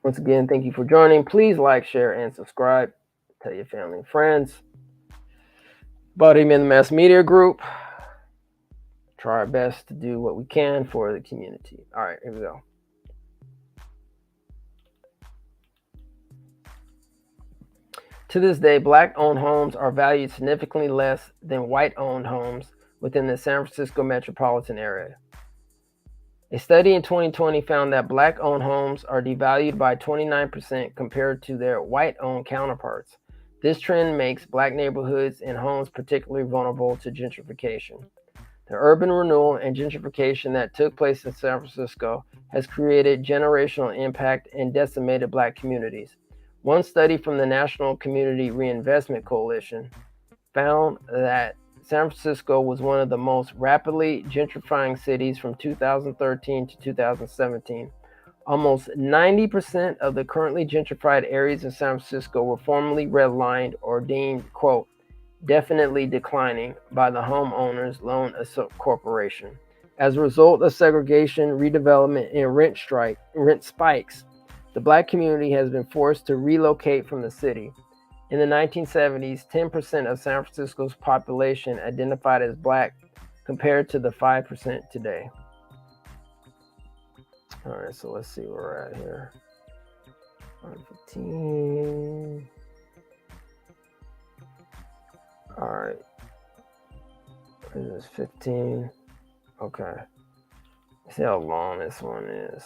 Once again, thank you for joining. Please like, share, and subscribe. Tell your family and friends about him in the mass media group. Try our best to do what we can for the community. All right, here we go. To this day, Black-owned homes are valued significantly less than white-owned homes within the San Francisco metropolitan area. A study in 2020 found that Black-owned homes are devalued by 29% compared to their white-owned counterparts. This trend makes Black neighborhoods and homes particularly vulnerable to gentrification. The urban renewal and gentrification that took place in San Francisco has created generational impact and decimated Black communities. One study from the National Community Reinvestment Coalition found that San Francisco was one of the most rapidly gentrifying cities from 2013 to 2017. Almost 90% of the currently gentrified areas in San Francisco were formerly redlined or deemed, quote, definitely declining by the Homeowners Loan Corporation. As a result of segregation, redevelopment, and rent spikes, the Black community has been forced to relocate from the city. In the 1970s, 10% of San Francisco's population identified as Black, compared to the 5% today. All right, so let's see where we're at here. 15. All right. This is 15. Okay. Let's see how long this one is.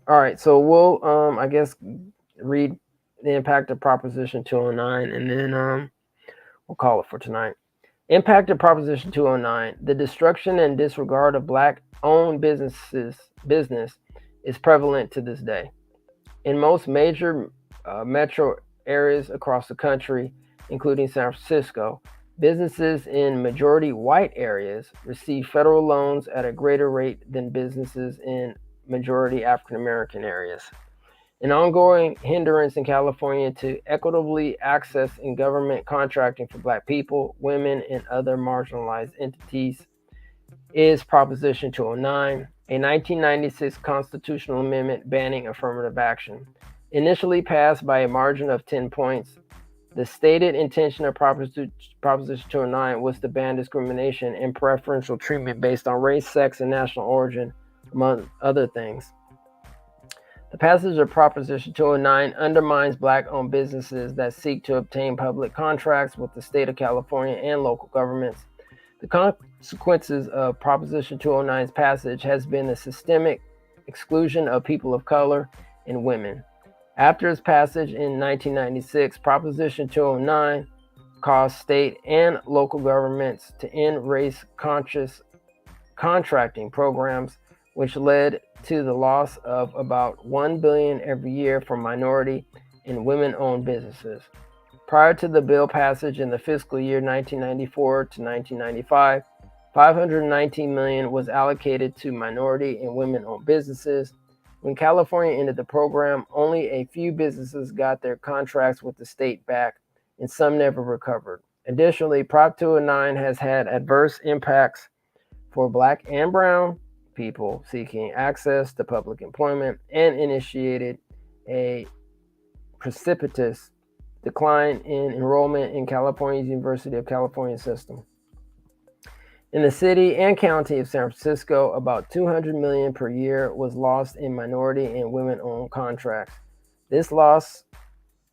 All right, so we'll, I guess, read the impact of Proposition 209, and then we'll call it for tonight. Impact of Proposition 209: the destruction and disregard of Black-owned business is prevalent to this day. In most major metro areas across the country, including San Francisco, businesses in majority white areas receive federal loans at a greater rate than businesses in majority African American areas. An ongoing hindrance in California to equitably accessing government contracting for Black people, women, and other marginalized entities is Proposition 209, a 1996 constitutional amendment banning affirmative action. Initially passed by a margin of 10 points, the stated intention of Proposition 209 was to ban discrimination and preferential treatment based on race, sex, and national origin, among other things. The passage of Proposition 209 undermines Black-owned businesses that seek to obtain public contracts with the state of California and local governments. The consequences of Proposition 209's passage has been the systemic exclusion of people of color and women. After its passage in 1996, Proposition 209 caused state and local governments to end race-conscious contracting programs, which led to the loss of about $1 billion every year for minority and women-owned businesses. Prior to the bill passage in the fiscal year 1994 to 1995, $519 million was allocated to minority and women-owned businesses. When California ended the program, only a few businesses got their contracts with the state back, and some never recovered. Additionally, Prop 209 has had adverse impacts for Black and brown people seeking access to public employment and initiated a precipitous decline in enrollment in California's University of California system. In the city and county of San Francisco, about $200 million per year was lost in minority and women-owned contracts. This loss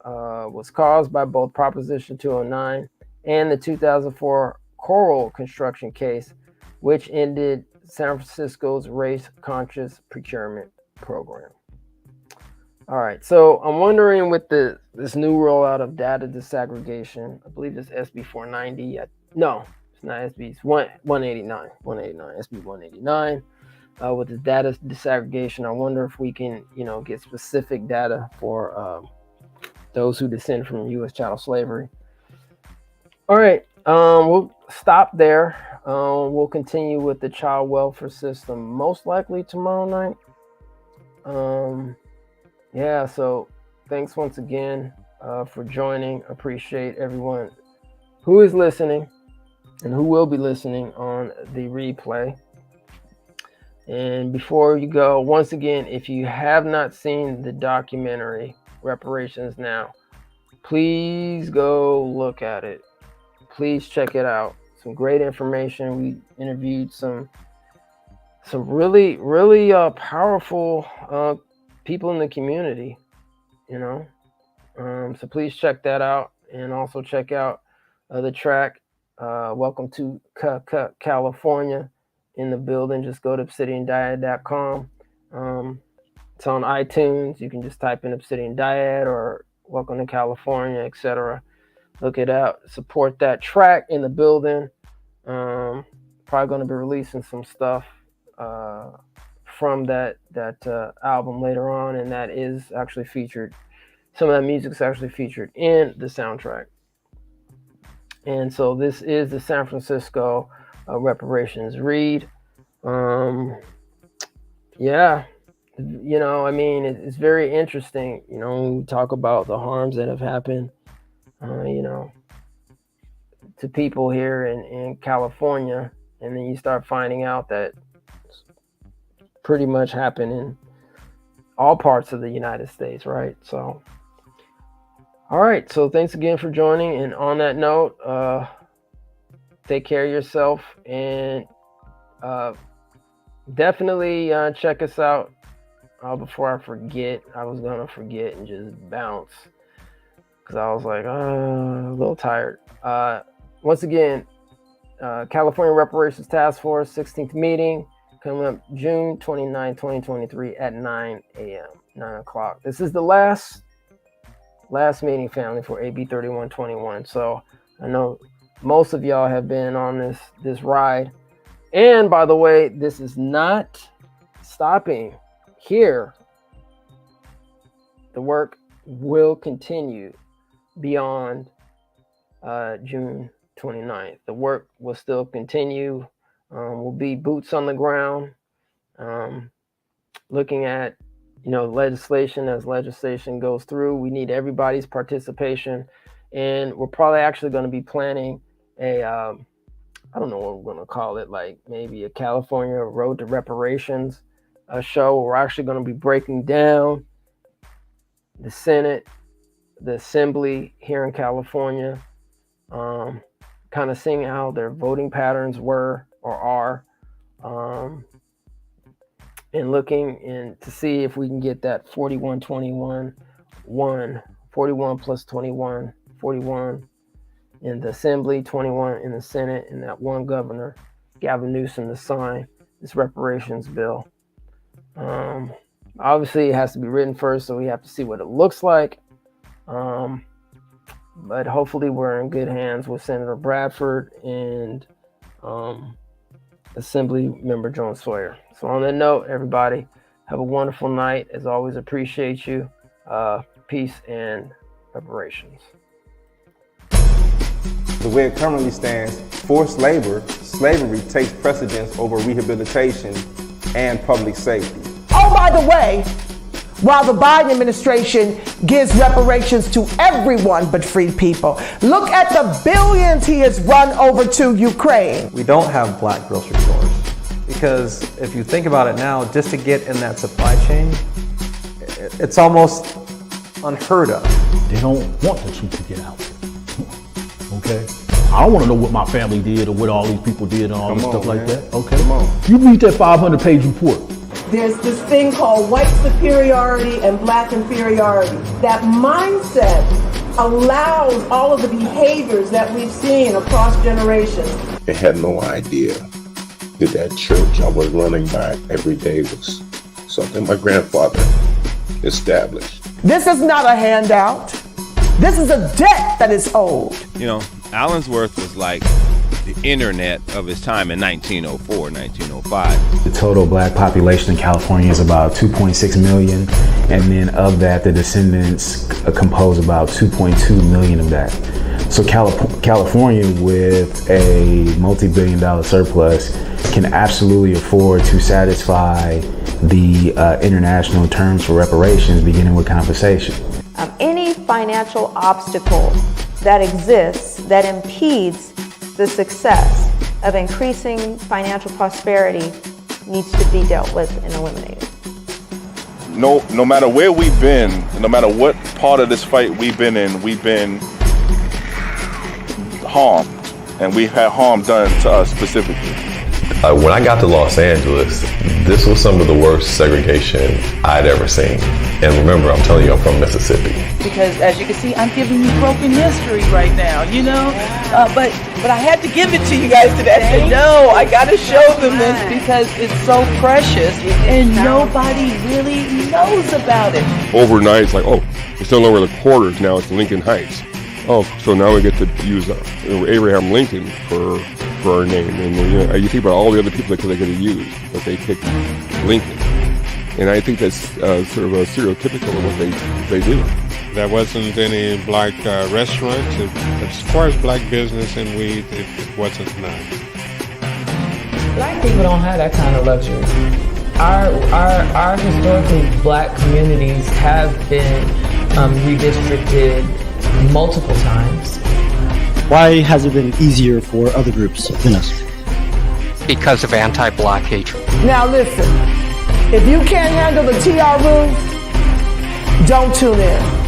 was caused by both Proposition 209 and the 2004 Coral construction case, which ended San Francisco's race-conscious procurement program. All right, so I'm wondering with this new rollout of data disaggregation, I believe it's SB 490. No, it's not SB. It's 189. SB 189. With this data disaggregation, I wonder if we can, get specific data for those who descend from U.S. chattel slavery. All right, we'll stop there. We'll continue with the child welfare system most likely tomorrow night. Yeah, so thanks once again for joining. Appreciate everyone who is listening and who will be listening on the replay. And before you go, once again, if you have not seen the documentary Reparations Now, please go look at it. Please check it out. Some great information. We interviewed some really, really powerful people in the community, so please check that out, and also check out the track Welcome to California in the building. Just go to obsidiandyad.com. It's on iTunes. You can just type in Obsidian Dyad or Welcome to California, etc. Look it out. Support that track in the building. Probably going to be releasing some stuff from that album later on, and that is actually featured. Some of that music is actually featured in the soundtrack. And so this is the San Francisco Reparations read. Yeah, it's very interesting. When we talk about the harms that have happened, to people here in California, and then you start finding out that pretty much happen in all parts of the United States, right? So, all right. So thanks again for joining. And on that note, take care of yourself, and definitely check us out. Before I forget, I was going to forget and just bounce because I was like, a little tired. Once again, California Reparations Task Force 16th meeting coming up June 29, 2023 at 9 a.m., 9 o'clock. This is the last meeting, family, for AB 3121. So I know most of y'all have been on this ride. And by the way, this is not stopping here. The work will continue beyond June 29th. The work will still continue. Will be boots on the ground, looking at legislation as legislation goes through. We need everybody's participation, and we're probably actually going to be planning a I don't know what we're going to call it, like maybe a California Road to Reparations show. We're actually going to be breaking down the Senate, the Assembly here in California, kind of seeing how their voting patterns were or are, and looking to see if we can get that 41-21, 41 plus 21, 41 in the Assembly, 21 in the Senate, and that one governor, Gavin Newsom, to sign this reparations bill. Obviously, it has to be written first, so we have to see what it looks like. But hopefully we're in good hands with Senator Bradford and Assembly Member Joan Sawyer. So on that note, everybody, have a wonderful night. As always, appreciate you. Peace and reparations.
The way it currently stands, forced labor, slavery takes precedence over rehabilitation and public safety.
Oh, by the way, while the Biden administration gives reparations to everyone but freed people, look at the billions he has run over to Ukraine.
We don't have black grocery stores because if you think about it now, just to get in that supply chain, it's almost unheard of.
They don't want the truth to get out. Okay? I don't want to know what my family did or what all these people did and all this stuff like that. Okay?
Come on.
You read that 500-page report.
There's this thing called white superiority and black inferiority. That mindset allows all of the behaviors that we've seen across generations.
I had no idea that church I was running by every day was something my grandfather established.
This is not a handout. This is a debt that is owed.
You know, Allensworth was like the internet of his time in 1904, 1905.
The total black population in California is about 2.6 million, and then of that, the descendants compose about 2.2 million of that. So California, with a multi-billion-dollar surplus, can absolutely afford to satisfy the international terms for reparations, beginning with compensation.
Any financial obstacle that exists that impedes the success of increasing financial prosperity needs to be dealt with and eliminated.
No matter where we've been, no matter what part of this fight we've been in, we've been harmed, and we've had harm done to us specifically.
When I got to Los Angeles, this was some of the worst segregation I'd ever seen. And remember, I'm telling you, I'm from Mississippi.
Because as you can see, I'm giving you broken history right now, you know? But I had to give it to you guys today. I said, no, I got to show them this because it's so precious and nobody really knows about it.
Overnight, it's like, oh, it's no longer the quarters, now it's Lincoln Heights. Oh, so now we get to use Abraham Lincoln for our name. And you think about all the other people that they could have used, but they picked Lincoln. And I think that's sort of stereotypical of what they do.
There wasn't any black restaurants. As far as black business and weed, it wasn't none.
Black people don't have that kind of luxury. Our historically black communities have been redistricted multiple times.
Why has it been easier for other groups than us?
Because of anti-black hatred.
Now listen, if you can't handle the TR room, don't tune in.